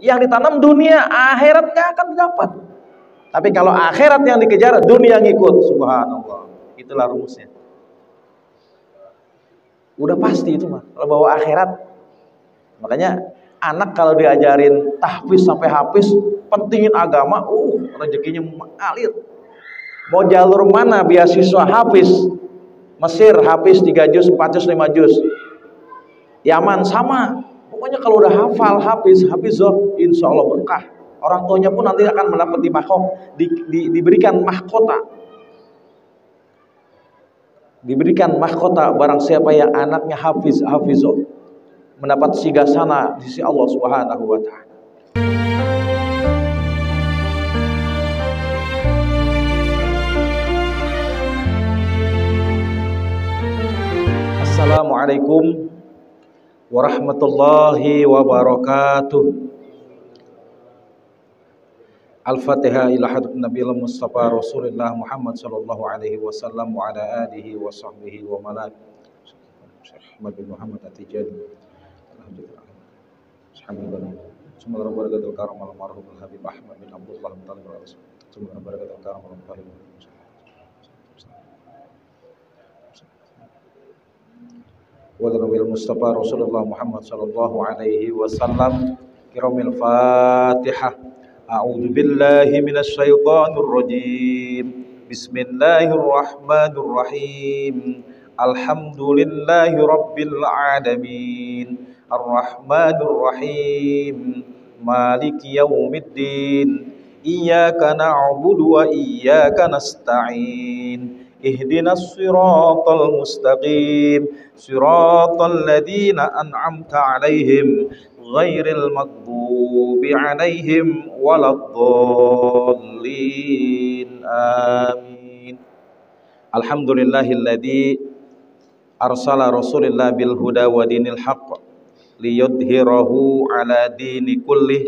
Yang ditanam dunia, akhirat nggak akan dapat. Tapi kalau akhirat yang dikejar, dunia ngikut. Subhanallah. Itulah rumusnya. Udah pasti itu mah. Kalau bawa akhirat, makanya anak kalau diajarin tahfiz sampai habis, pentingin agama, rezekinya mengalir. Mau jalur mana beasiswa hafiz? Mesir hafiz 3 juz, 4 juz, 5 juz. Yaman sama. Pokoknya kalau udah hafal hafizoh, insya Allah berkah. Orang tuanya pun nanti akan mendapat diberikan mahkota. Diberikan mahkota barang siapa yang anaknya hafizoh, mendapat sigasana di sisi Allah Subhanahu wa taala. Assalamualaikum warahmatullahi wabarakatuh. Al-Fatihah ila hadrat Nabiyil Mustafa Rasulullah Muhammad sallallahu alaihi wasallam wa ala alihi wa sahbihi wa malak. Ahmad bin Muhammad At-Tijani. Alhamdulillah. Semua barakatul karam al marhum Habib Ahmad bin Abdullah bin Talib Rasul. Semua barakatul karam al marhum. Wa Nabil Mustafa Rasulullah Muhammad sallallahu alaihi wasallam. Kiramil Fatihah. A'udzu billahi minasy syaithanir rajim. Bismillahirrahmanirrahim. Alhamdulillahi rabbil alamin. Arrahmanir rahim. Maliki yaumiddin. Iyyaka na'budu wa iyyaka nasta'in. Ihdinas siratal mustaqim. Siratal ladzina an'amta 'alaihim ghairil maghdubi 'alaihim waladdallin. Amin. Alhamdulillahilladzi arsala rasulillah bil huda wa dinil haqq liyudhhirahu 'ala dini kullih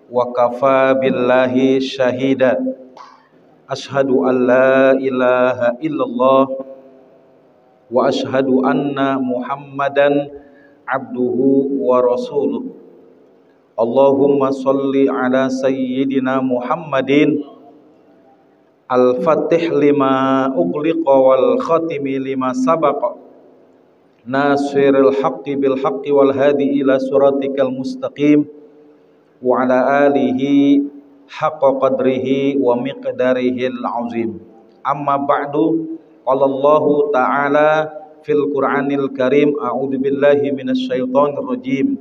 wa kafa billahi syahida. Ashhadu an la ilaha illallah wa ashhadu anna Muhammadan abduhu wa rasuluh. Allahumma salli ala sayyidina Muhammadin al-fatih lima ughliqa wal khatimi lima sabaqa nasiril haqqi bil haqqi wal hadi ila siratikal mustaqim wa ala alihi haqqa qadrihi wa miqdarihil azim. Amma ba'du, qala Allahu ta'ala fil Qur'anil Karim, a'udzu billahi minasy syaithanir rajim.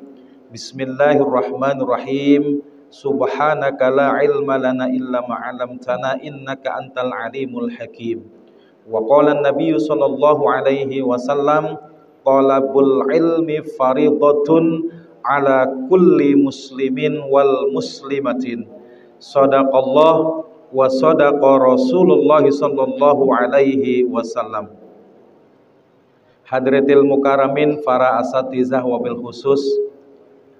Bismillahirrahmanirrahim. Subhanaka la ilma lana illa ma 'allamtana innaka antal alimul hakim. Wa qala an-nabiy sallallahu alaihi wasallam, talabul ilmi faridatun ala kulli muslimin wal muslimatin. Sadaqallah wa sadaqa Rasulullah sallallahu alaihi wasallam. Hadratil mukaramin para asatizah wabil khusus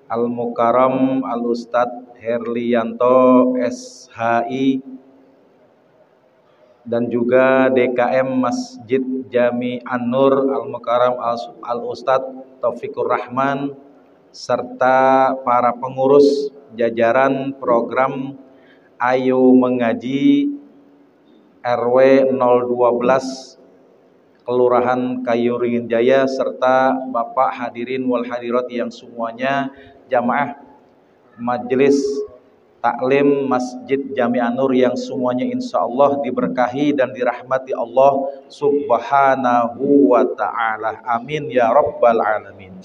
Al Mukaram Al Ustadz Herlianto SHI dan juga DKM Masjid Jami An-Nur Al Mukaram Al Ustadz Taufikur Rahman serta para pengurus jajaran program Ayo Mengaji RW 012 Kelurahan Kayuringin Jaya serta Bapak hadirin wal hadirat yang semuanya jamaah majelis taklim Masjid Jami An-Nur yang semuanya insya Allah diberkahi dan dirahmati Allah Subhanahu wa ta'ala. Amin ya rabbal alamin.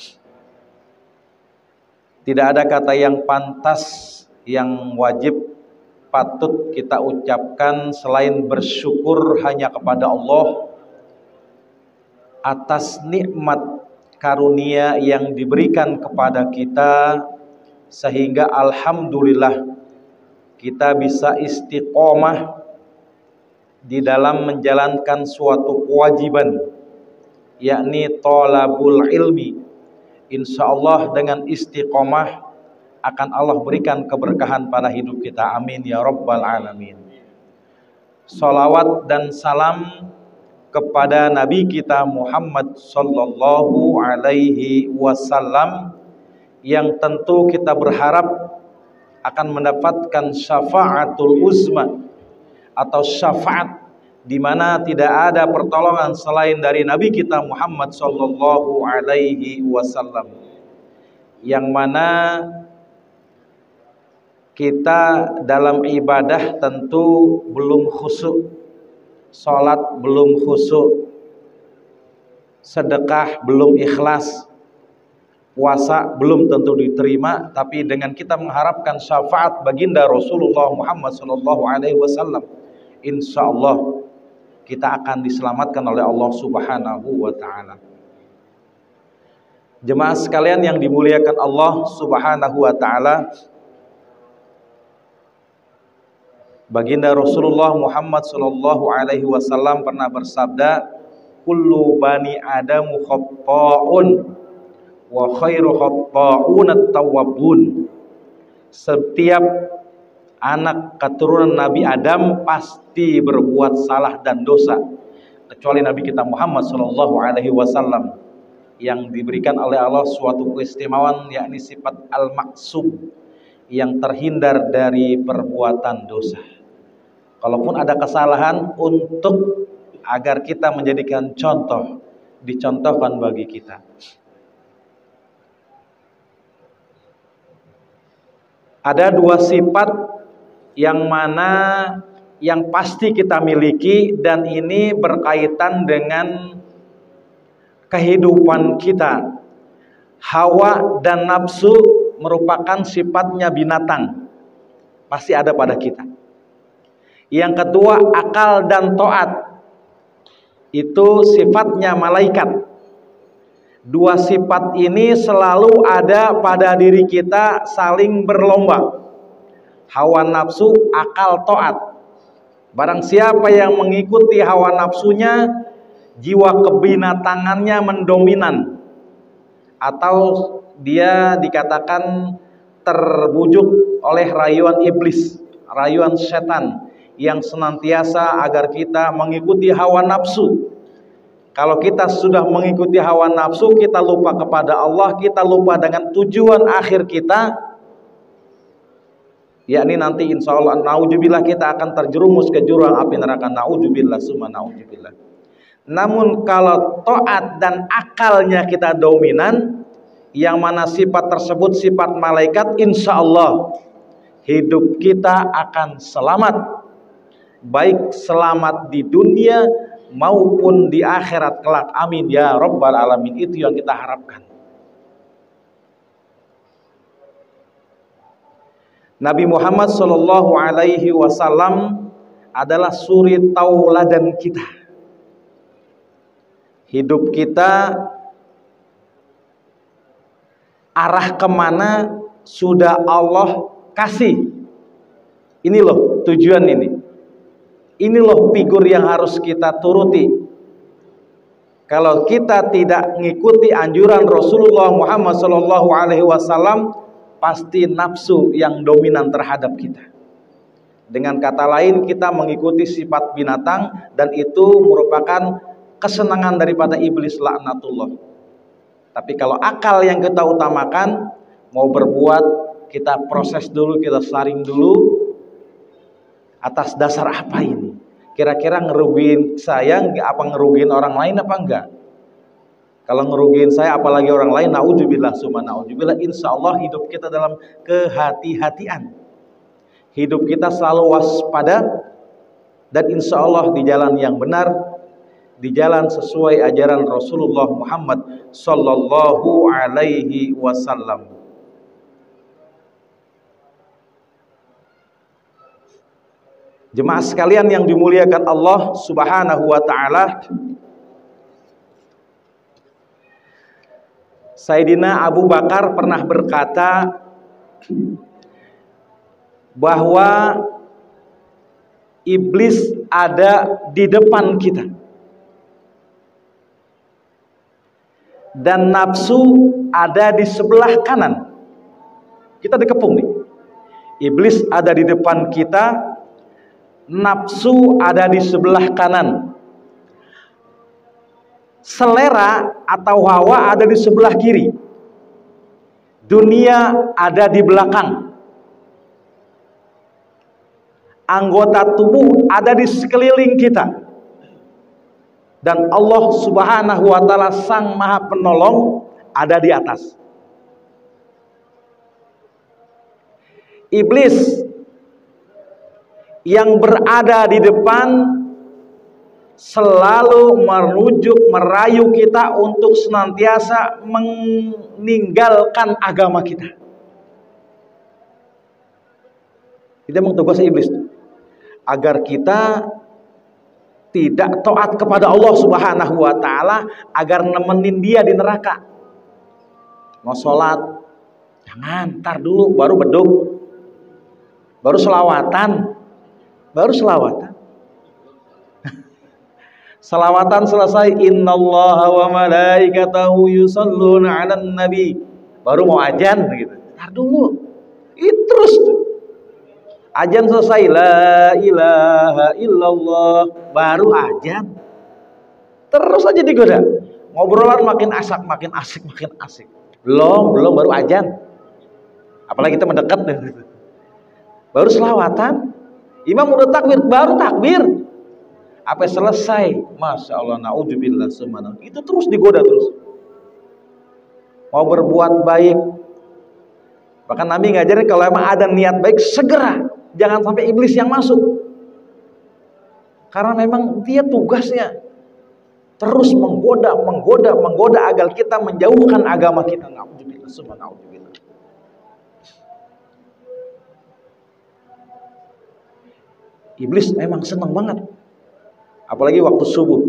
Tidak ada kata yang pantas, yang wajib patut kita ucapkan selain bersyukur hanya kepada Allah atas nikmat karunia yang diberikan kepada kita, sehingga alhamdulillah kita bisa istiqomah di dalam menjalankan suatu kewajiban, yakni thalabul ilmi. Insya Allah dengan istiqomah akan Allah berikan keberkahan pada hidup kita. Amin ya rabbal alamin. Salawat dan salam kepada Nabi kita Muhammad sallallahu alaihi wasallam, yang tentu kita berharap akan mendapatkan syafaatul uzma atau syafaat di mana tidak ada pertolongan selain dari Nabi kita Muhammad sallallahu alaihi wasallam, yang mana kita dalam ibadah tentu belum khusyuk, salat belum khusyuk, sedekah belum ikhlas, puasa belum tentu diterima. Tapi dengan kita mengharapkan syafaat baginda Rasulullah Muhammad sallallahu alaihi wasallam, insyaallah kita akan diselamatkan oleh Allah Subhanahu wa taala. Jemaah sekalian yang dimuliakan Allah Subhanahu wa taala, baginda Rasulullah Muhammad sallallahu alaihi wasallam pernah bersabda, kullu bani adamu khatta'un wa khairu khatta'un at-tawwabun. Setiap anak keturunan Nabi Adam pasti berbuat salah dan dosa, kecuali Nabi kita Muhammad sallallahu alaihi wasallam yang diberikan oleh Allah suatu keistimewaan, yakni sifat al-maksum, yang terhindar dari perbuatan dosa. Kalaupun ada kesalahan, untuk agar kita menjadikan contoh, dicontohkan bagi kita. Ada dua sifat yang mana yang pasti kita miliki, dan ini berkaitan dengan kehidupan kita. Hawa dan nafsu merupakan sifatnya binatang, pasti ada pada kita. Yang kedua, akal dan taat, itu sifatnya malaikat. Dua sifat ini selalu ada pada diri kita, saling berlomba. Hawa nafsu, akal taat. Barang siapa yang mengikuti hawa nafsunya, jiwa kebinatangannya mendominan, atau dia dikatakan terbujuk oleh rayuan iblis, rayuan setan yang senantiasa agar kita mengikuti hawa nafsu. Kalau kita sudah mengikuti hawa nafsu, kita lupa kepada Allah, kita lupa dengan tujuan akhir kita, yakni nanti insya Allah naudzubillah kita akan terjerumus ke jurang api neraka. Naudzubillah summa naudzubillah. Namun kalau taat dan akalnya kita dominan, yang mana sifat tersebut sifat malaikat, insya Allah hidup kita akan selamat, baik selamat di dunia maupun di akhirat kelak. Amin ya rabbal alamin. Itu yang kita harapkan. Nabi Muhammad sallallahu alaihi wasallam adalah suri tauladan kita. Hidup kita arah kemana sudah Allah kasih. Ini loh tujuan ini. Ini loh figur yang harus kita turuti. Kalau kita tidak mengikuti anjuran Rasulullah Muhammad sallallahu alaihi wasallam, pasti nafsu yang dominan terhadap kita. Dengan kata lain, kita mengikuti sifat binatang, dan itu merupakan kesenangan daripada iblis laknatullah. Tapi kalau akal yang kita utamakan, mau berbuat, kita proses dulu, kita saring dulu, atas dasar apa ini? Kira-kira ngerugiin saya apa ngerugiin orang lain apa enggak? Kalau ngerugiin saya apalagi orang lain, naudzubillah summa naudzubillah. Insya Allah hidup kita dalam kehati-hatian, hidup kita selalu waspada, dan insya Allah di jalan yang benar, di jalan sesuai ajaran Rasulullah Muhammad sallallahu alaihi wasallam. Jemaah sekalian yang dimuliakan Allah Subhanahu wa taala, Sayyidina Abu Bakar pernah berkata bahwa iblis ada di depan kita dan nafsu ada di sebelah kanan. Kita dikepung nih. Iblis ada di depan kita, nafsu ada di sebelah kanan. Selera atau hawa ada di sebelah kiri. Dunia ada di belakang. anggota tubuh ada di sekeliling kita. Dan Allah Subhanahu wa taala Sang Maha Penolong ada di atas. Iblis yang berada di depan selalu merayu kita untuk senantiasa meninggalkan agama kita. Itu memang tugas iblis, agar kita tidak taat kepada Allah Subhanahu wa taala, agar nemenin dia di neraka. Mau sholat, jangan, ntar dulu baru beduk, baru selawatan. Selawatan selesai, innallaha wa malaikatahu yusholluna 'alan nabi, baru mau ajan gitu. Ntar dulu. Itu terus tuh. Ajan selesai, la ilaha illallah, baru ajan. Terus aja digoda. Ngobrolan makin asik. Belum baru ajan. Apalagi kita mendekat gitu. Baru selawatan. Imam udah takbir, baru takbir. Apa selesai? Masya Allah, naudzubillah summa. Itu terus digoda terus. Mau berbuat baik. Bahkan Nabi ngajarin kalau emang ada niat baik, segera. Jangan sampai iblis yang masuk. Karena memang dia tugasnya terus menggoda agar kita menjauhkan agama kita. Naudzubillah summa naudzubillah. Iblis memang senang banget. Apalagi waktu subuh.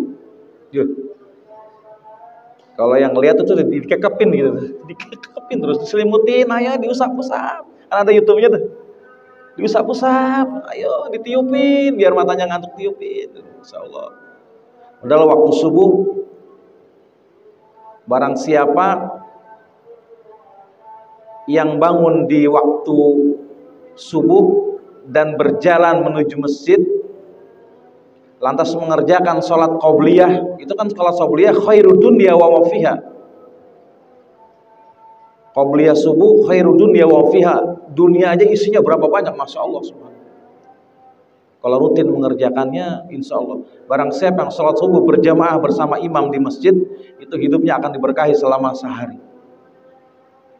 Kalau yang lihat itu dikekepin gitu. Dikekepin terus, diselimutin, ayo diusap-usap. Kan ada YouTube-nya tuh. Diusap-usap, ayo ditiupin biar matanya ngantuk, tiupin. Insyaallah. Padahal waktu subuh, barang siapa yang bangun di waktu subuh dan berjalan menuju masjid, lantas mengerjakan sholat qobliyah, itu kan sholat qobliyah khairu dunya wa ma fiha. Qobliyah subuh khairu dunya wa fiha. Dunia aja isinya berapa banyak, Masya Allah subhanahu. Kalau rutin mengerjakannya, insya Allah. Barang siapa yang sholat subuh berjamaah bersama imam di masjid, itu hidupnya akan diberkahi selama sehari.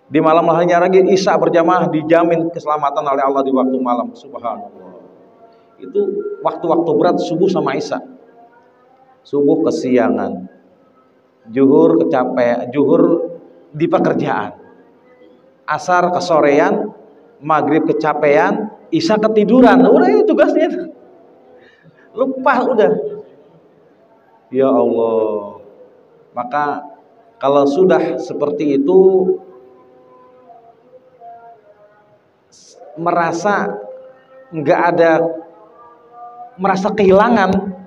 Di malam harinya lagi isya berjamaah, dijamin keselamatan oleh Allah di waktu malam. Subhanallah. Itu waktu-waktu berat subuh sama isya. Subuh kesiangan, zuhur kecapean, zuhur di pekerjaan, asar kesorean, maghrib kecapean, isya ketiduran. Udah itu tugasnya. Lupa udah. Ya Allah. Maka kalau sudah seperti itu, merasa kehilangan,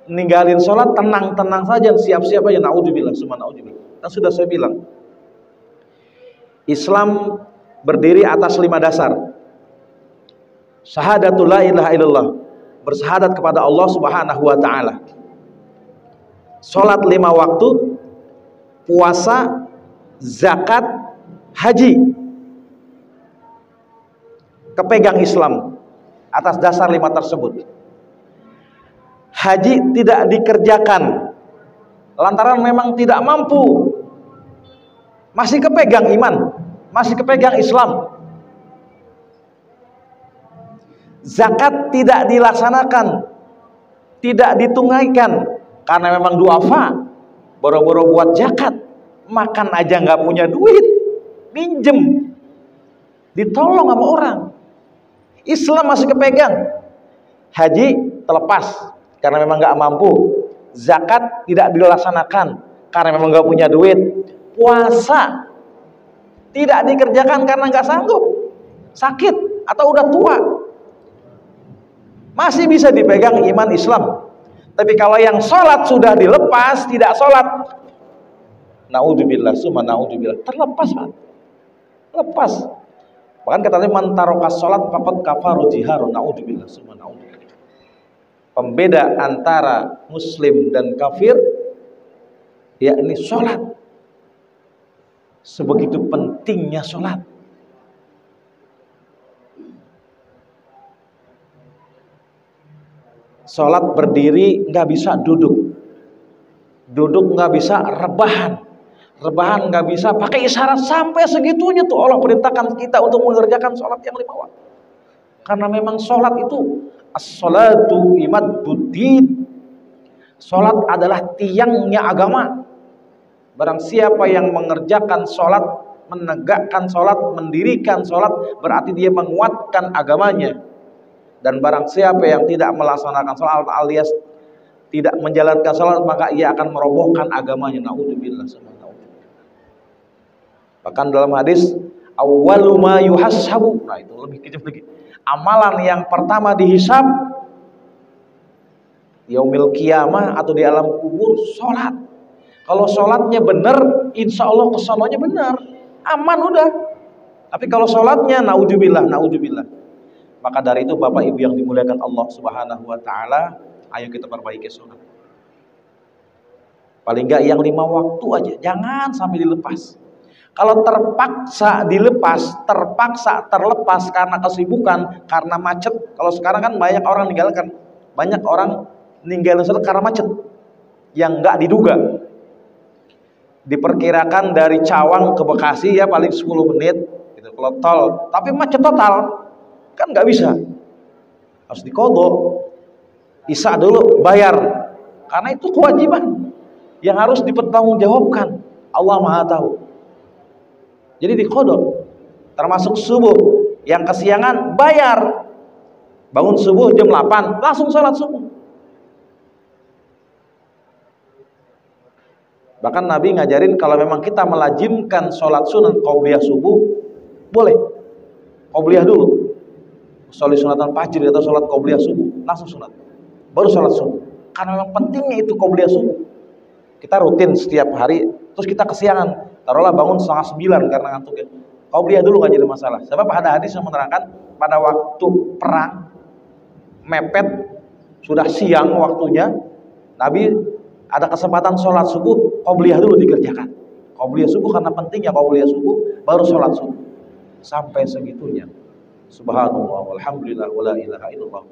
ninggalin sholat, tenang saja, siap-siap aja. Naudzubillah, summa naudzubillah. Kan sudah saya bilang, Islam berdiri atas 5 dasar. Syahadatul la ilaha illallah, bersyahadat kepada Allah Subhanahu wa taala. Salat 5 waktu, puasa, zakat, haji. Kepegang Islam atas dasar 5 tersebut. Haji tidak dikerjakan lantaran memang tidak mampu. Masih kepegang iman, masih kepegang Islam. Zakat tidak dilaksanakan, tidak ditunaikan karena memang duafa, boro-boro buat zakat, makan aja nggak punya duit, minjem, ditolong sama orang. Islam masih kepegang. Haji terlepas karena memang nggak mampu. Zakat tidak dilaksanakan karena memang nggak punya duit. Puasa tidak dikerjakan karena nggak sanggup, sakit atau udah tua. Masih bisa dipegang iman Islam. Tapi kalau yang sholat sudah dilepas, tidak sholat, naudzubillah, summa naudzubillah, terlepas Pak. Lepas. Bahkan katanya man tarokas sholat faqad kafaru jiharun, naudzubillah, summa naudzubillah. Pembeda antara muslim dan kafir, yakni sholat. Sebegitu pentingnya sholat. Sholat berdiri nggak bisa duduk, duduk nggak bisa rebahan, rebahan nggak bisa pakai isyarat. Sampai segitunya tuh Allah perintahkan kita untuk mengerjakan sholat yang 5 waktu. Karena memang sholat itu as-sholatu imaduddin. Sholat adalah tiangnya agama. Barang siapa yang mengerjakan sholat, menegakkan sholat, mendirikan sholat, berarti dia menguatkan agamanya. Dan barang siapa yang tidak melaksanakan sholat alias tidak menjalankan sholat, maka ia akan merobohkan agamanya. Naudzubillah. Bahkan dalam hadis awwalu ma yuhassabu, nah itu lebih kejam lagi, amalan yang pertama dihisab yaumil qiyamah atau di alam kubur, sholat. Kalau sholatnya benar, insya Allah kesononya benar, aman udah. Tapi kalau sholatnya naudzubillah, naudzubillah. Maka dari itu Bapak Ibu yang dimuliakan Allah Subhanahu wa taala, ayo kita perbaiki sholat. Paling enggak yang 5 waktu aja, jangan sampai dilepas. Kalau terpaksa dilepas, terpaksa terlepas karena kesibukan, karena macet. Kalau sekarang kan banyak orang ninggalin sholat karena macet yang enggak diduga. Diperkirakan dari Cawang ke Bekasi ya paling 10 menit gitu kalau tol, tapi macet total. Kan nggak bisa, harus diqodho, isya dulu bayar, karena itu kewajiban yang harus dipertanggungjawabkan. Allah Maha tahu. Jadi diqodho, termasuk subuh yang kesiangan bayar. Bangun subuh jam 8 langsung sholat subuh. Bahkan Nabi ngajarin kalau memang kita melajimkan sholat sunnah qobliyah subuh, boleh qobliyah dulu, sholat sunatan fajr atau sholat qobliyah subuh, langsung sholat, baru sholat subuh. Karena memang pentingnya itu qobliyah subuh. Kita rutin setiap hari, terus kita kesiangan, taruhlah bangun 8:30 karena ngantuk ya, qobliyah dulu nggak jadi masalah. Sebab ada hadis yang menerangkan pada waktu perang mepet, sudah siang waktunya, Nabi ada kesempatan sholat subuh, qobliyah dulu dikerjakan. Qobliyah subuh karena pentingnya qobliyah subuh, baru sholat subuh. Sampai segitunya. Subhanallah, walhamdulillah, wala ilaha illallah.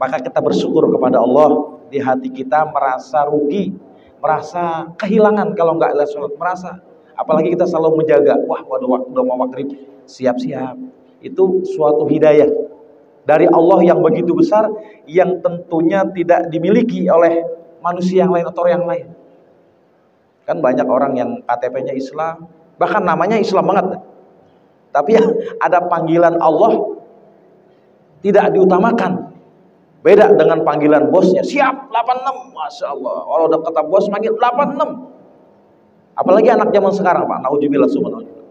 Maka kita bersyukur kepada Allah. Di hati kita merasa rugi, merasa kehilangan kalau nggak sholat, merasa. Apalagi kita selalu menjaga, wah udah mau maghrib, siap-siap. Itu suatu hidayah dari Allah yang begitu besar, yang tentunya tidak dimiliki oleh manusia yang lain atau yang lain. Kan banyak orang yang KTP-nya Islam, bahkan namanya Islam banget, tapi ada panggilan Allah tidak diutamakan. Beda dengan panggilan bosnya, siap 86, Masya Allah. Kalau udah kata bos manggil 86. Apalagi anak zaman sekarang Pak, naudzubillah subhanallah.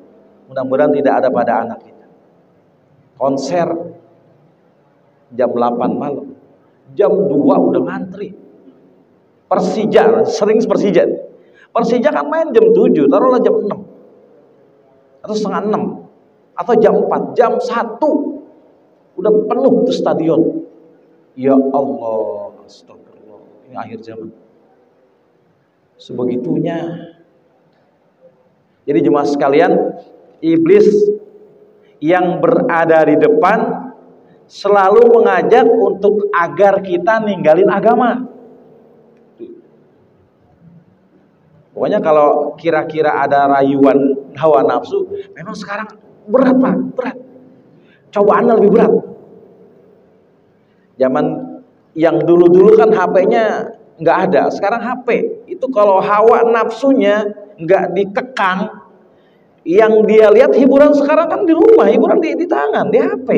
Mudah-mudahan tidak ada pada anak kita. Konser jam 8 malam, jam 2 udah ngantri. Persija, sering Persija. Persija kan main jam 7, taruhlah jam 6 atau setengah 6 atau jam 4, jam 1 udah penuh tuh stadion. Ya Allah, astagfirullah, ini akhir zaman sebegitunya. Jadi jemaah sekalian, iblis yang berada di depan selalu mengajak untuk agar kita ninggalin agama. Pokoknya kalau kira-kira ada rayuan hawa nafsu, memang sekarang berat Pak, berat. Cobaannya lebih berat. Zaman yang dulu-dulu kan HP-nya nggak ada, sekarang HP itu kalau hawa nafsunya nggak dikekang, yang dia lihat hiburan sekarang kan di rumah, hiburan di tangan, di HP.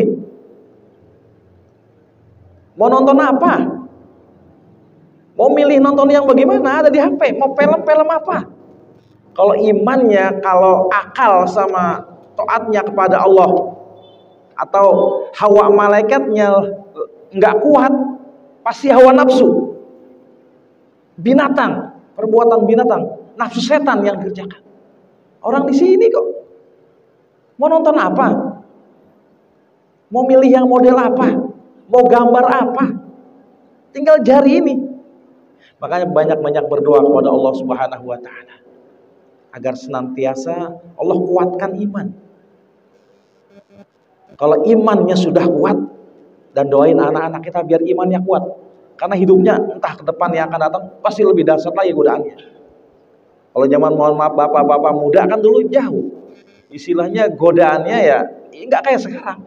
Mau nonton apa? Mau milih nonton yang bagaimana, ada di HP. Mau film-film apa? Kalau imannya, kalau akal sama taatnya kepada Allah atau hawa malaikatnya nggak kuat, pasti hawa nafsu, binatang, perbuatan binatang, nafsu setan yang dikerjakan. Orang di sini kok mau nonton apa? Mau milih yang model apa? Mau gambar apa? Tinggal jari ini. Makanya banyak-banyak berdoa kepada Allah Subhanahu wa taala agar senantiasa Allah kuatkan iman. Kalau imannya sudah kuat, dan doain anak-anak kita biar imannya kuat. Karena hidupnya entah ke depan yang akan datang pasti lebih dahsyat lagi godaannya. Kalau zaman mohon maaf bapak-bapak muda kan dulu jauh. Istilahnya godaannya ya nggak kayak sekarang.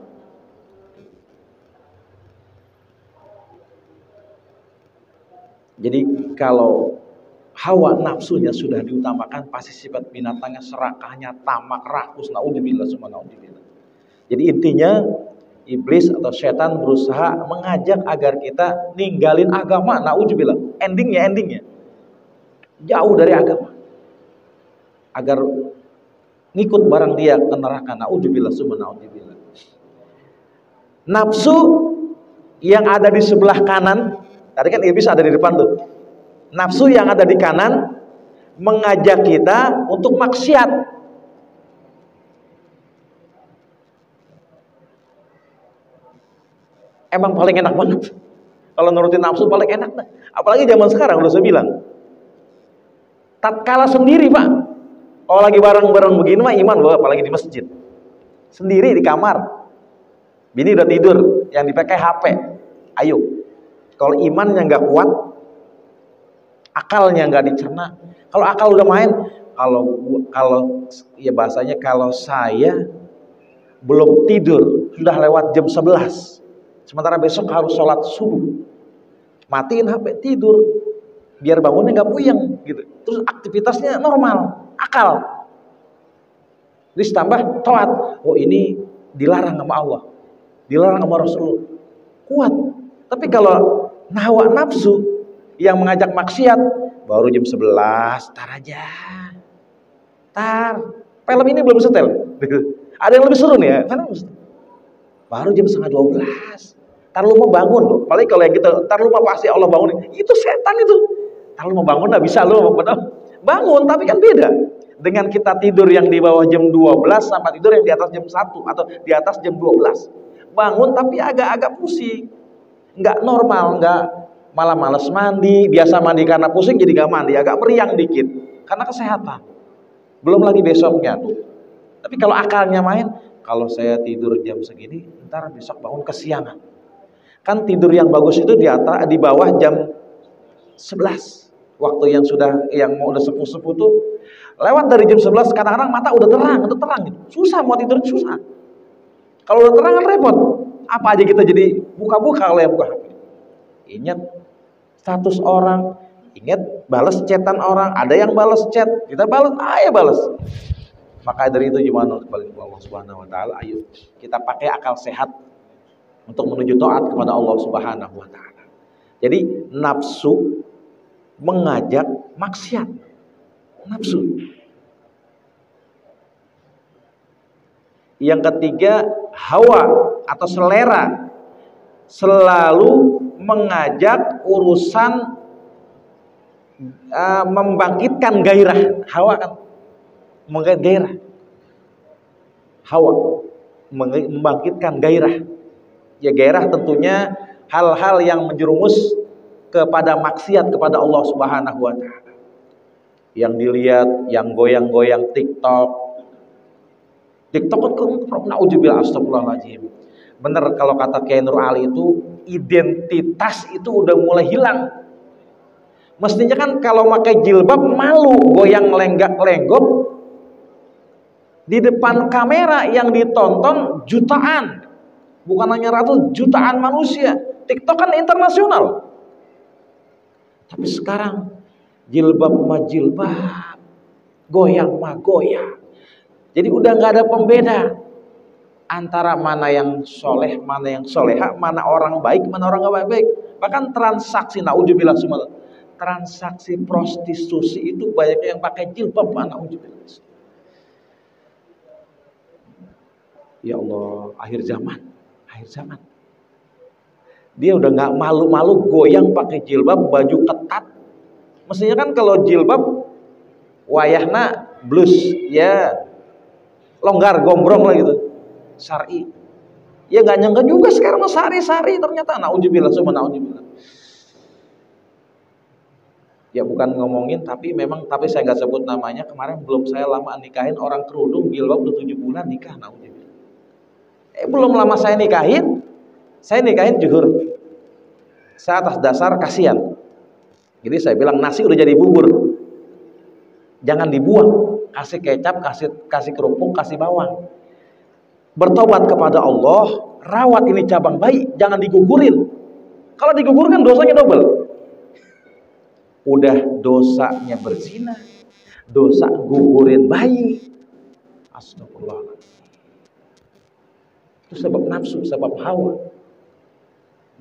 Jadi kalau hawa nafsunya sudah diutamakan, pasti sifat binatangnya serakahnya, tamak, rakus, naudzubillah summa naudzubillah. Jadi intinya iblis atau setan berusaha mengajak agar kita ninggalin agama, naudzubillah. Endingnya jauh dari agama. Agar ngikut barang dia ke neraka, naudzubillah summa naudzubillah. Nafsu yang ada di sebelah kanan, tadi kan iblis ada di depan tuh. Nafsu yang ada di kanan mengajak kita untuk maksiat. Emang paling enak banget. Kalau nurutin nafsu paling enak. Apalagi zaman sekarang udah saya bilang. Tatkala sendiri Pak. Kalau lagi bareng-bareng begini mah iman loh, apalagi di masjid. Sendiri di kamar. Bini udah tidur, yang dipakai HP. Ayo. Kalau imannya nggak kuat, akalnya nggak dicerna. Kalau akal udah main, kalau ya bahasanya kalau saya belum tidur sudah lewat jam 11. Sementara besok harus sholat subuh. Matiin HP, tidur. Biar bangunnya nggak puyeng gitu. Terus aktivitasnya normal, akal. Terus tambah taat. Oh ini dilarang sama Allah. Dilarang sama Rasul. Kuat. Tapi kalau hawa nafsu yang mengajak maksiat baru jam 11, tar aja. Tar. Film ini belum setel. Ada yang lebih seru nih ya. Baru jam setengah 12. Tar lu mau bangun tuh. Apalagi kalau yang kita, tar lu mau pasti Allah bangunin. Itu setan itu. Tar lu mau bangun nggak bisa lu bangun, tapi kan beda. Dengan kita tidur yang di bawah jam 12 sama tidur yang di atas jam 1 atau di atas jam 12. Bangun tapi agak-agak pusing. Nggak normal, nggak malah males mandi, biasa mandi karena pusing jadi nggak mandi, agak meriang dikit karena kesehatan. Belum lagi besoknya tuh. Tapi kalau akalnya main, kalau saya tidur jam segini, ntar besok bangun kesiangan. Kan tidur yang bagus itu di bawah jam 11. Waktu yang mau udah sepuh-sepuh tuh lewat dari jam 11 kadang-kadang mata udah terang gitu. Susah mau tidur susah. Kalau udah terang kan repot. Apa aja kita jadi buka-buka kalau yang buka HP. Ingat status orang, ingat balas chatan orang, ada yang balas chat, kita balas, ayo balas. Maka dari itu gimana kembali ke Allah Subhanahu wa taala, ayo kita pakai akal sehat untuk menuju taat kepada Allah Subhanahu wa taala. Jadi nafsu mengajak maksiat. Nafsu. Yang ketiga, hawa atau selera selalu mengajak urusan membangkitkan gairah. Hawa kan membangkitkan gairah. Hawa membangkitkan gairah. Ya gairah tentunya hal-hal yang menjerumus kepada maksiat kepada Allah Subhanahu wa taala. Yang dilihat, yang goyang-goyang TikTok kan naudzubillah astagfirullahaladzim. Bener kalau kata Kiai Nur Ali itu identitas itu udah mulai hilang. Mestinya kan kalau pakai jilbab malu goyang lenggak-lenggok di depan kamera yang ditonton jutaan, bukan hanya ratus, jutaan manusia. TikTok kan internasional. Tapi sekarang jilbab mah jilbab, goyang mah goyang. Jadi udah nggak ada pembeda antara mana yang soleh, mana yang soleha, mana orang baik, mana orang nggak baik. Bahkan transaksi, naudzubillah semua, transaksi prostitusi itu banyak yang pakai jilbab, naudzubillah. Ya Allah, akhir zaman. Dia udah nggak malu-malu goyang pakai jilbab, baju ketat. Mestinya kan kalau jilbab wayahna blus, ya longgar, gombrong lah gitu, syar'i. Ya nggak nyangka juga sekarang sari-sari ternyata, naudzubillah summa naudzubillah. Ya bukan ngomongin, tapi saya nggak sebut namanya. Kemarin belum saya lama nikahin orang kerudung jilbab udah 7 bulan nikah, naudzubillah. Belum lama saya nikahin juhur. Saya atas dasar kasihan. Jadi saya bilang nasi udah jadi bubur, jangan dibuang. Kasih kecap, kasih kerupuk, kasih bawang. Bertobat kepada Allah, rawat ini cabang bayi, jangan digugurin. Kalau digugurkan dosanya double. Udah dosanya berzina, dosa gugurin bayi. Astagfirullah. Itu sebab nafsu, sebab hawa.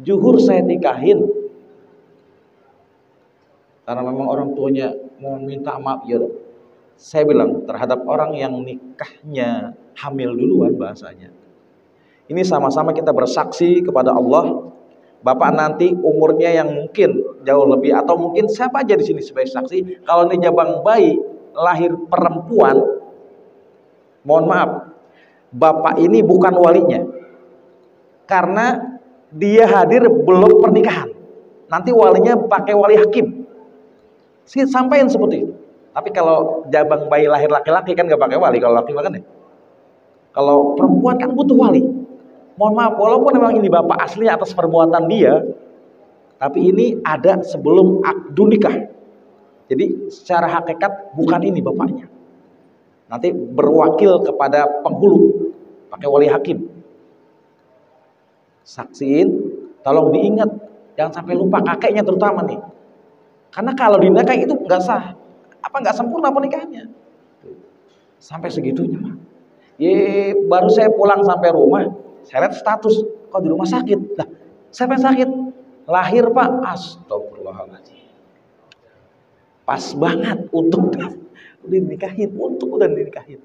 Zuhur saya nikahin karena memang orang tuanya mau minta maaf, ya dong. Saya bilang terhadap orang yang nikahnya hamil duluan, bahasanya ini sama-sama kita bersaksi kepada Allah. Bapak nanti umurnya yang mungkin jauh lebih, atau mungkin siapa aja di sini sebagai saksi, kalau ini jabang bayi lahir perempuan, mohon maaf, bapak ini bukan walinya, karena dia hadir belum pernikahan. Nanti walinya pakai wali hakim. Sampaikan seperti itu. Tapi kalau jabang bayi lahir laki-laki kan gak pakai wali, kalau laki kan ya. Kalau perempuan kan butuh wali. Mohon maaf, walaupun memang ini bapak asli atas perbuatan dia, tapi ini ada sebelum akdu nikah. Jadi secara hakikat bukan ini bapaknya. Nanti berwakil kepada penghulu, pakai wali hakim. Saksiin, tolong diingat, jangan sampai lupa kakeknya terutama nih. Karena kalau dinikahi itu nggak sah, nggak sempurna pernikahannya. Sampai segitunya, Pak. Baru saya pulang sampai rumah, saya lihat status, kok di rumah sakit. Lah, siapa yang sakit? Lahir, Pak. Astagfirullahaladzim. Pas banget untuk dinikahin, udah dinikahin.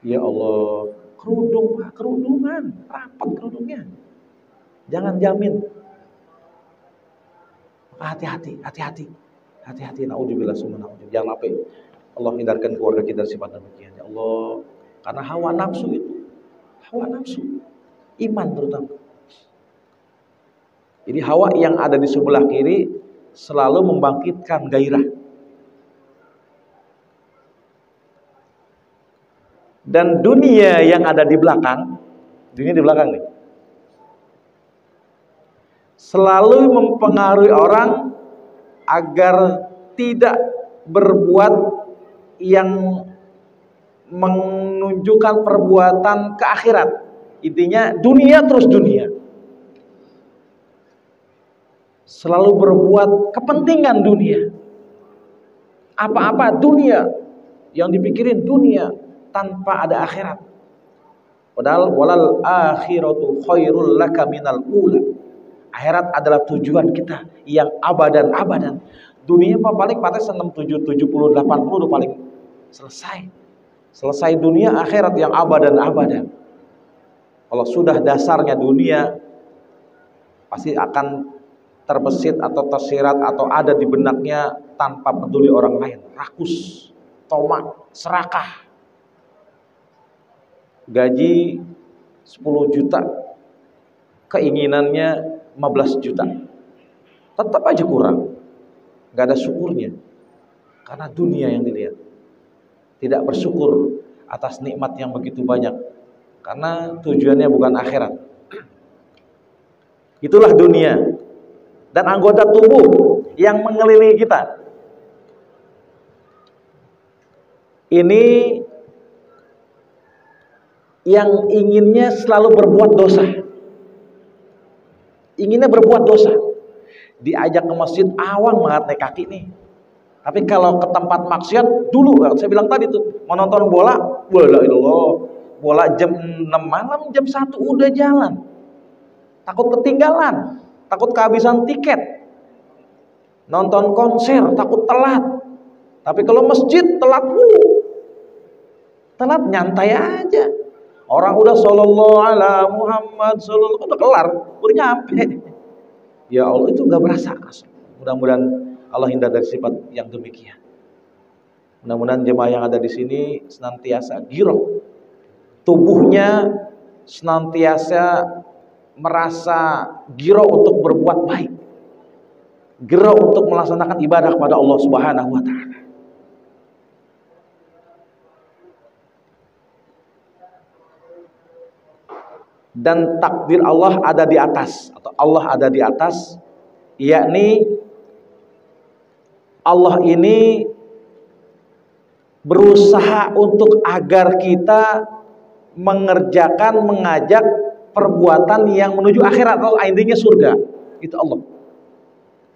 Ya Allah, kerudung, Pak, kerudungan, rapat kerudungnya. Jangan jamin. Hati-hati. Naudzubillah summa naudzubillah. Jangan sampai Allah hindarkan keluarga kita dari sifat demikian. Ya Allah, karena hawa nafsu itu, iman terutama. Jadi hawa yang ada di sebelah kiri selalu membangkitkan gairah. Dan dunia yang ada di belakang, nih, selalu mempengaruhi orang agar tidak berbuat yang menunjukkan perbuatan ke akhirat. Intinya dunia terus dunia. Selalu berbuat kepentingan dunia. Apa-apa dunia, yang dipikirin dunia tanpa ada akhirat. Padahal walal akhiratu khairul laka minal ula. Akhirat adalah tujuan kita yang abadan. Dunia paling batas 67, 70, 80 udah paling selesai dunia. Akhirat yang abadan. Kalau sudah dasarnya dunia, pasti akan terbesit atau tersirat atau ada di benaknya tanpa peduli orang lain. Rakus, tomak, serakah. Gaji 10 juta, keinginannya 15 juta, tetap aja kurang, gak ada syukurnya, karena dunia yang dilihat. Tidak bersyukur atas nikmat yang begitu banyak, karena tujuannya bukan akhirat. Itulah dunia dan anggota tubuh yang mengelilingi kita. Ini yang inginnya selalu berbuat dosa. Diajak ke masjid, awang banget naik kaki nih. Tapi kalau ke tempat maksiat, dulu saya bilang tadi tuh, mau nonton bola, bola jam 6 malam, jam 1 udah jalan. Takut ketinggalan, takut kehabisan tiket. Nonton konser, takut telat. Tapi kalau masjid, telat nyantai aja. Orang udah sallallahu ala Muhammad sallallahu, udah kelar, udah nyampe. Ya Allah, itu nggak berasa. Mudah-mudahan Allah hindar dari sifat yang demikian. Mudah-mudahan jemaah yang ada di sini senantiasa giro, tubuhnya senantiasa merasa giro untuk berbuat baik, giro untuk melaksanakan ibadah kepada Allah Subhanahu wa Ta'ala. dan takdir Allah ada di atas, atau Allah ada di atas, yakni Allah ini berusaha untuk agar kita mengerjakan, mengajak perbuatan yang menuju akhirat, atau intinya surga. Itu Allah.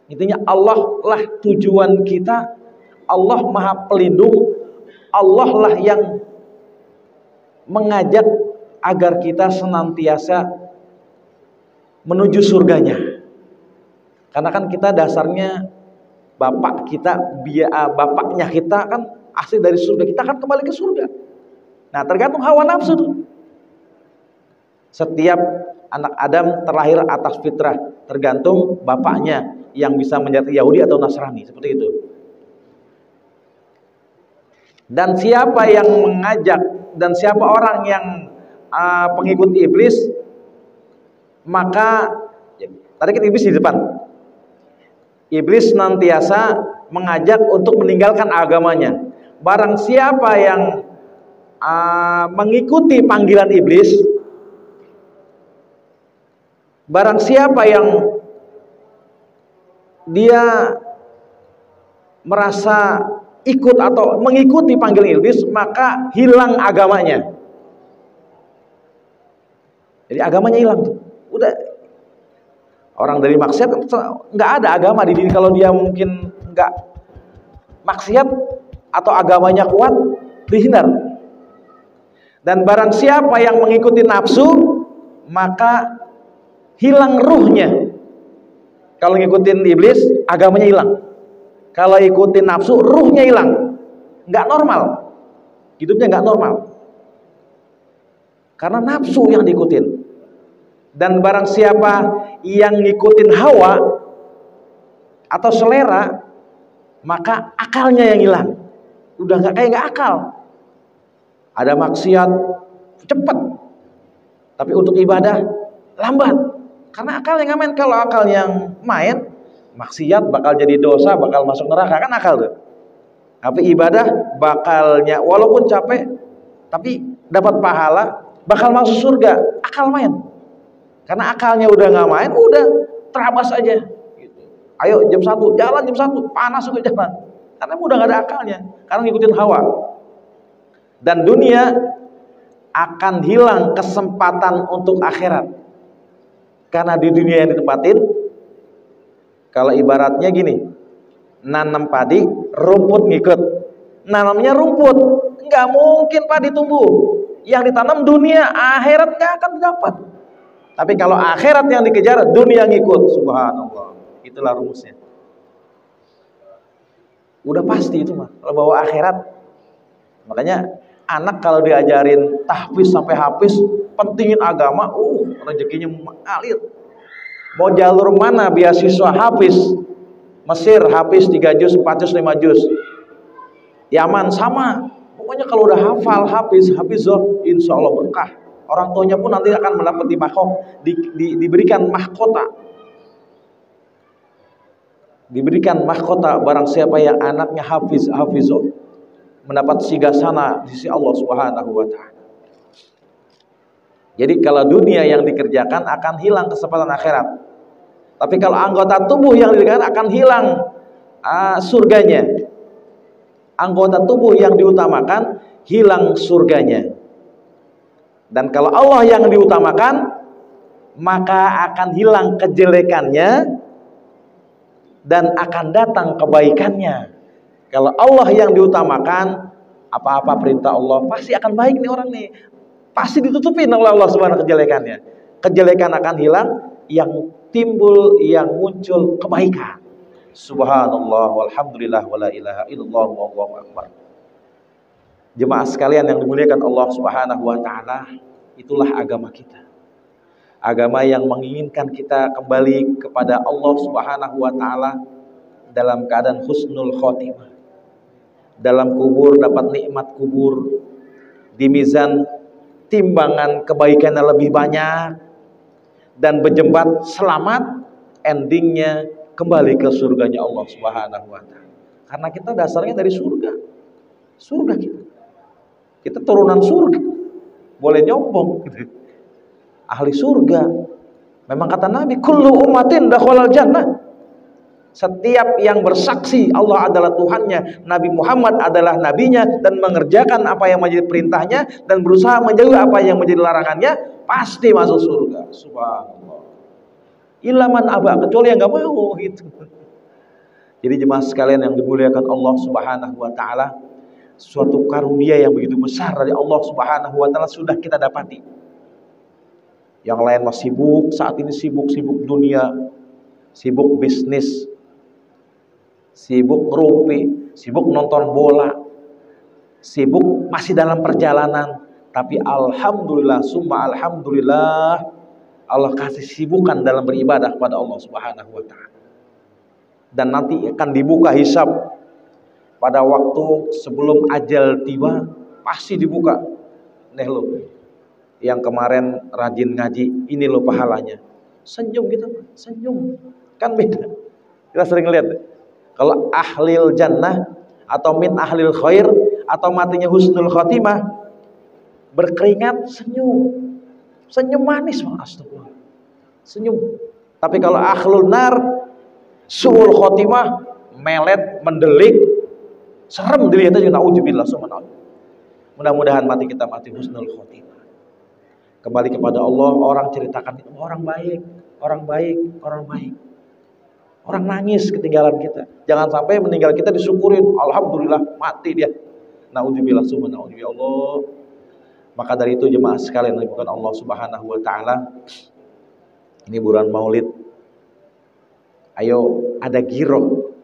Intinya Allah lah tujuan kita, Allah Maha Pelindung, Allah lah yang mengajak agar kita senantiasa menuju surganya. Karena kan kita dasarnya bapaknya kita kan asli dari surga, kita akan kembali ke surga. Nah, tergantung hawa nafsu tuh. Setiap anak Adam terlahir atas fitrah, tergantung bapaknya yang bisa menjadi Yahudi atau Nasrani, seperti itu. Dan siapa yang mengajak, dan siapa orang yang pengikut iblis, maka tadi kan iblis di depan. Iblis nantiasa mengajak untuk meninggalkan agamanya. Barang siapa yang mengikuti panggilan iblis, barang siapa yang dia merasa ikut atau mengikuti panggilan iblis, maka hilang agamanya. Jadi agamanya hilang tuh. Udah, orang dari maksiat nggak ada agama di diri. Kalau dia mungkin nggak maksiat atau agamanya kuat, dihindar. Dan barang siapa yang mengikuti nafsu, maka hilang ruhnya. Kalau ngikutin iblis, agamanya hilang. Kalau ikutin nafsu, ruhnya hilang. Nggak normal. Hidupnya nggak normal. Karena nafsu yang diikutin. Dan barang siapa yang ngikutin hawa atau selera, maka akalnya yang hilang. Udah nggak akal. Ada maksiat cepat, tapi untuk ibadah lambat. Karena akal yang main. Kalau akal yang main, maksiat bakal jadi dosa, bakal masuk neraka, kan akal tuh. Tapi ibadah bakalnya walaupun capek, tapi dapat pahala, bakal masuk surga. Akal main. Karena akalnya udah nggak main, udah terabas aja. Gitu. Ayo jam 1, jalan jam 1, panas juga jalan. Karena udah nggak ada akalnya, karena ngikutin hawa. Dan dunia akan hilang kesempatan untuk akhirat. Karena di dunia yang ditempatin, kalau ibaratnya gini, nanam padi, rumput ngikut. Nanamnya rumput, nggak mungkin padi tumbuh. Yang ditanam dunia, akhirat nggak akan dapat. Tapi kalau akhirat yang dikejar, dunia ngikut. Subhanallah. Itulah rumusnya. Udah pasti itu mah. Kalau bawa akhirat, makanya anak kalau diajarin tahfiz sampai hafiz, pentingin agama, rezekinya mengalir. Mau jalur mana beasiswa hafiz? Mesir hafiz 3 juz, 4 juz, 5 juz. Yaman sama. Pokoknya kalau udah hafal hafiz, insya Allah berkah. Orang tuanya pun nanti akan mendapat diberikan mahkota. Diberikan mahkota barang siapa yang anaknya hafizoh, mendapat sigasana di sisi Allah Subhanahu wa taala. Jadi kalau dunia yang dikerjakan akan hilang kesempatan akhirat. Tapi kalau anggota tubuh yang dikerjakan akan hilang surganya. Anggota tubuh yang diutamakan hilang surganya. Dan kalau Allah yang diutamakan, maka akan hilang kejelekannya dan akan datang kebaikannya. Kalau Allah yang diutamakan, apa-apa perintah Allah pasti akan baik nih orang nih. Pasti ditutupin oleh Allah Subhanahu kejelekannya. Kejelekan akan hilang, yang timbul, yang muncul kebaikan. Subhanallah walhamdulillah wala ilaha illallah wallahu akbar. Jemaah sekalian yang dimuliakan Allah Subhanahu wa taala, itulah agama kita. Agama yang menginginkan kita kembali kepada Allah Subhanahu wa taala dalam keadaan husnul khotimah. Dalam kubur dapat nikmat kubur, di mizan timbangan kebaikannya lebih banyak, dan berjembat selamat, endingnya kembali ke surganya Allah Subhanahu wa taala. Karena kita dasarnya dari surga. Surga kita turunan surga, boleh nyombong gitu. ahli surga. Memang kata Nabi, kullu ummatin dakhalal jannah. Setiap yang bersaksi Allah adalah Tuhannya, Nabi Muhammad adalah nabinya, dan mengerjakan apa yang menjadi perintahnya dan berusaha menjauhi apa yang menjadi larangannya, pasti masuk surga. Subhanallah. Ilaman aba, kecuali yang nggak mau gitu. Jadi jemaah sekalian yang dimuliakan Allah Subhanahu wa taala, suatu karunia yang begitu besar dari Allah Subhanahu wa taala sudah kita dapati. Yang lain masih sibuk, saat ini sibuk dunia, sibuk bisnis, sibuk ngerumpi, sibuk nonton bola, sibuk masih dalam perjalanan. Tapi alhamdulillah, summa alhamdulillah, Allah kasih sibukan dalam beribadah kepada Allah Subhanahu wa taala. Dan nanti akan dibuka hisab pada waktu sebelum ajal tiba, pasti dibuka. Nih lo, yang kemarin rajin ngaji, ini lo pahalanya. Senyum gitu, senyum. Kan beda. Kita sering lihat, kalau ahlil jannah atau min ahlil khair atau matinya husnul khotimah, berkeringat, senyum. Senyum manis, astagfirullah. Senyum. Tapi kalau ahlul nar, su'ul khotimah, melet, mendelik, serem dilihat aja. Na'udzubillah, mudah-mudahan mati kita mati husnul khotimah. Kembali kepada Allah. Orang ceritakan orang baik, orang baik, orang baik. Orang nangis ketinggalan kita. Jangan sampai meninggal kita disyukurin, alhamdulillah mati dia. Na'udzubillah, na'udzubillah Allah. Maka dari itu jemaah sekalian bukan Allah Subhanahu wa taala, ini bulan Maulid. Ayo, ada giro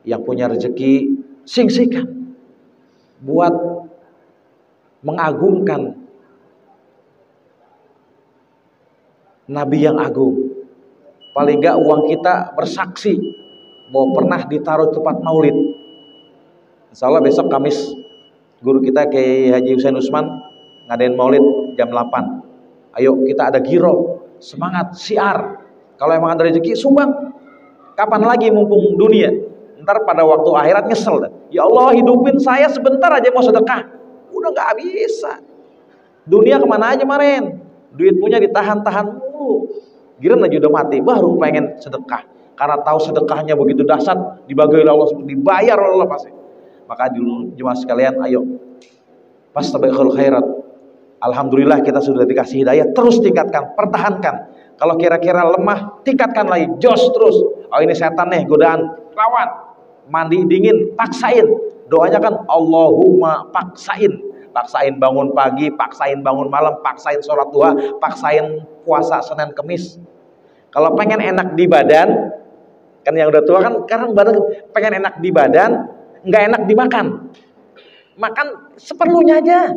yang punya rezeki, sing-singkan buat mengagungkan Nabi yang agung. Paling enggak uang kita bersaksi bahwa pernah ditaruh tempat maulid. Insya Allah besok Kamis guru kita Kiai Haji Husain Usman ngadain maulid jam 8. Ayo kita ada giro, semangat, siar. Kalau emang ada rezeki sumbang. Kapan lagi mumpung dunia? Ntar pada waktu akhirat nyesel dah. Ya Allah, hidupin saya sebentar aja mau sedekah. Udah nggak bisa. Dunia kemana aja kemarin? Duit punya ditahan-tahan mulu. Giliran aja udah mati, baru pengen sedekah. Karena tahu sedekahnya begitu dahsyat, dibagi oleh Allah, dibayar oleh Allah pasti. Maka dulu jemaah sekalian, ayo fastabiqul khairat. Alhamdulillah kita sudah dikasih hidayah, terus tingkatkan, pertahankan. Kalau kira-kira lemah, tingkatkan lagi, jos terus. Oh ini setan nih, godaan, lawan. Mandi dingin, paksain. Doanya kan Allahumma paksain. Paksain bangun pagi, paksain bangun malam, paksain sholat duha, paksain puasa Senin Kemis. Kalau pengen enak di badan, kan yang udah tua kan sekarang badan pengen enak di badan, nggak enak dimakan. Makan seperlunya aja.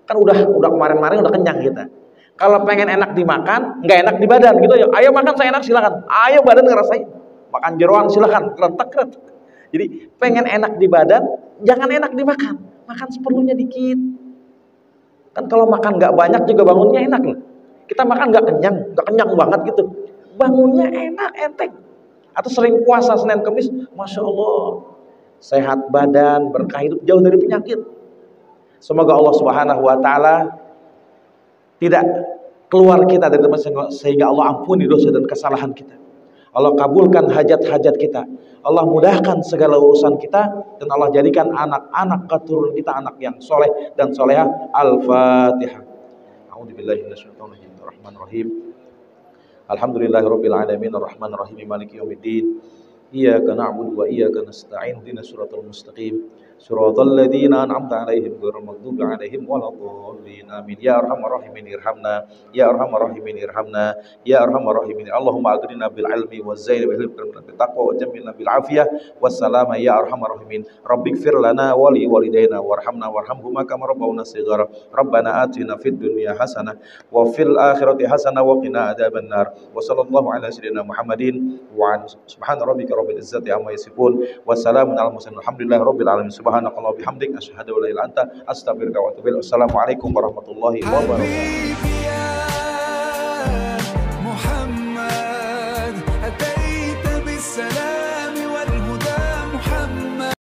Kan udah kemarin-kemarin udah kenyang kita. Kalau pengen enak dimakan, nggak enak di badan gitu ya. Ayo makan saya enak silakan. Ayo badan ngerasain. Makan jeroan silakan, kerentek. Jadi pengen enak di badan, jangan enak dimakan. Makan seperlunya dikit. Kan kalau makan nggak banyak juga bangunnya enak loh. Kita makan nggak kenyang banget gitu. Bangunnya enak, enteng. Atau sering puasa Senin Kemis, masya Allah, sehat badan, berkah hidup, jauh dari penyakit. Semoga Allah Subhanahu wa taala tidak keluar kita dari tempat sehingga Allah ampuni dosa dan kesalahan kita. Allah kabulkan hajat-hajat kita. Allah mudahkan segala urusan kita, dan Allah jadikan anak-anak keturunan kita anak yang soleh dan solehah. Al-Fatihah. A'udzubillahi minasyaitonir rajim. Alhamdulillahirabbil alamin arrahmanir rahim maliki yaumiddin. Iyyaka na'budu wa iyyaka nasta'in. Ihdinas siratal mustaqim. Siratal ladzina an'amta 'alaihim ghairil maghdubi 'alaihim waladdallin. Amin. Ya arhamar rahimin irhamna. Ya arhamar rahimin irhamna. Ya arhamar rahimin. Allahumma aghnina bil ilmi waz zaini bil taqwa wa jammilna bil afiyah wassalama ya arhamar rahimin. Rabbighfir lana wa li walidayna warhamna warhamhuma kama rabbawna shighara. Rabbana atina fid dunya hasanah wa fil akhirati hasanah wa qina adzabannar. Wa sallallahu ala sayyidina Muhammadin wa ala subhana rabbika rabbil izzati amma yasifun. Wassalamun ala mursalin. Alhamdulillahi rabbil alamin. Subhanakallah bihamdik asyhadu an la ilaha illa anta astaghfiruka wa atubu ilaik. Assalamualaikum warahmatullahi wabarakatuh.